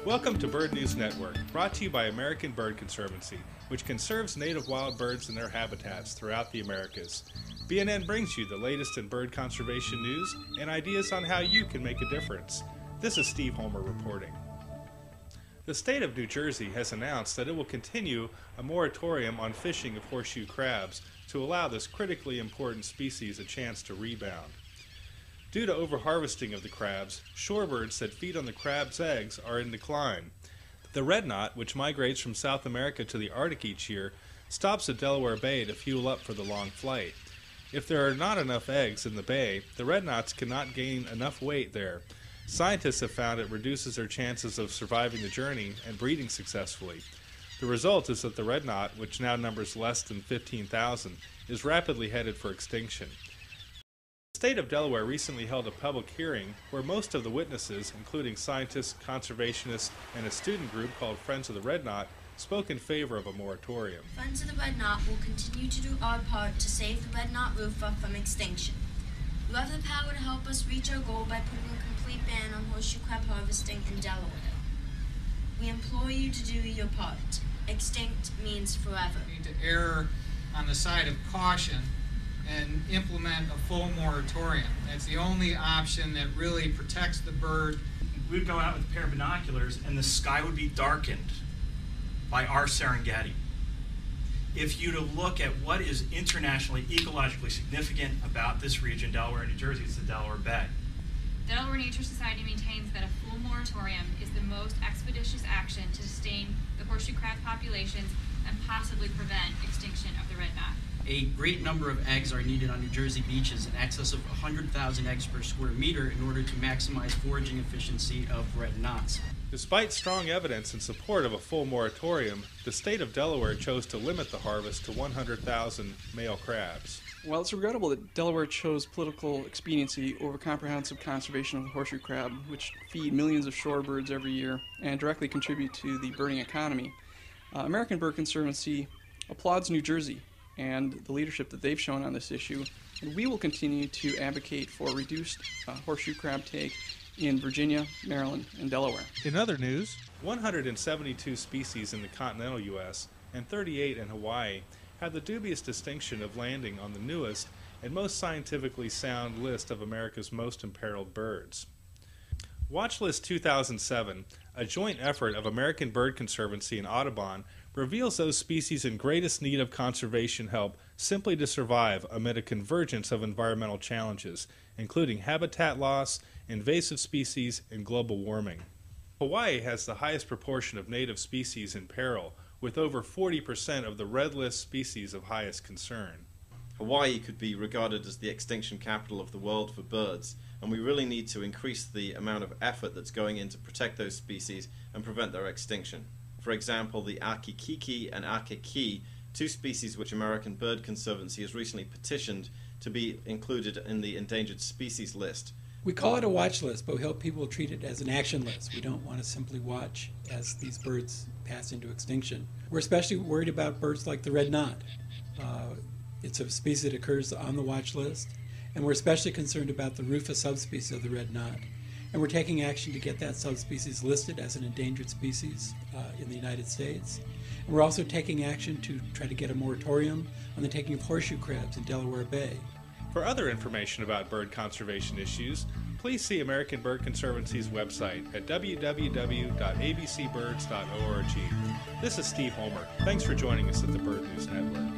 Welcome to Bird News Network, brought to you by American Bird Conservancy, which conserves native wild birds and their habitats throughout the Americas. BNN brings you the latest in bird conservation news and ideas on how you can make a difference. This is Steve Homer reporting. The state of New Jersey has announced that it will continue a moratorium on fishing of horseshoe crabs to allow this critically important species a chance to rebound. Due to overharvesting of the crabs, shorebirds that feed on the crab's eggs are in decline. The red knot, which migrates from South America to the Arctic each year, stops at Delaware Bay to fuel up for the long flight. If there are not enough eggs in the bay, the red knots cannot gain enough weight there. Scientists have found it reduces their chances of surviving the journey and breeding successfully. The result is that the red knot, which now numbers less than 15,000, is rapidly headed for extinction. The state of Delaware recently held a public hearing where most of the witnesses, including scientists, conservationists, and a student group called Friends of the Red Knot, spoke in favor of a moratorium. Friends of the Red Knot will continue to do our part to save the red knot roofer from extinction. You have the power to help us reach our goal by putting a complete ban on horseshoe crab harvesting in Delaware. We implore you to do your part. Extinct means forever. We need to err on the side of caution and implement a full moratorium. That's the only option that really protects the bird. We would go out with a pair of binoculars and the sky would be darkened by our Serengeti. If you to look at what is internationally ecologically significant about this region, Delaware and New Jersey, it's the Delaware Bay. Delaware Nature Society maintains that a full moratorium is the most expeditious action to sustain the horseshoe crab populations and possibly prevent extinction of the red knot. A great number of eggs are needed on New Jersey beaches, in excess of 100,000 eggs per square meter, in order to maximize foraging efficiency of red knots. Despite strong evidence in support of a full moratorium, the state of Delaware chose to limit the harvest to 100,000 male crabs. While it's regrettable that Delaware chose political expediency over comprehensive conservation of the horseshoe crab, which feed millions of shorebirds every year and directly contribute to the birding economy, American Bird Conservancy applauds New Jersey and the leadership that they've shown on this issue, and we will continue to advocate for reduced horseshoe crab take in Virginia, Maryland, and Delaware. In other news, 172 species in the continental U.S. and 38 in Hawaii have the dubious distinction of landing on the newest and most scientifically sound list of America's most imperiled birds. Watchlist 2007, a joint effort of American Bird Conservancy and Audubon, reveals those species in greatest need of conservation help simply to survive amid a convergence of environmental challenges, including habitat loss, invasive species, and global warming. Hawaii has the highest proportion of native species in peril, with over 40% of the red list species of highest concern. Hawaii could be regarded as the extinction capital of the world for birds, and we really need to increase the amount of effort that's going in to protect those species and prevent their extinction. For example, the akikiki and akeki, two species which American Bird Conservancy has recently petitioned to be included in the endangered species list. We call it a watch list, but we hope people treat it as an action list. We don't want to simply watch as these birds pass into extinction. We're especially worried about birds like the red knot. It's a species that occurs on the watch list, and we're especially concerned about the rufa subspecies of the red knot. And we're taking action to get that subspecies listed as an endangered species in the United States. And we're also taking action to try to get a moratorium on the taking of horseshoe crabs in Delaware Bay. For other information about bird conservation issues, please see American Bird Conservancy's website at www.abcbirds.org. This is Steve Homer. Thanks for joining us at the Bird News Network.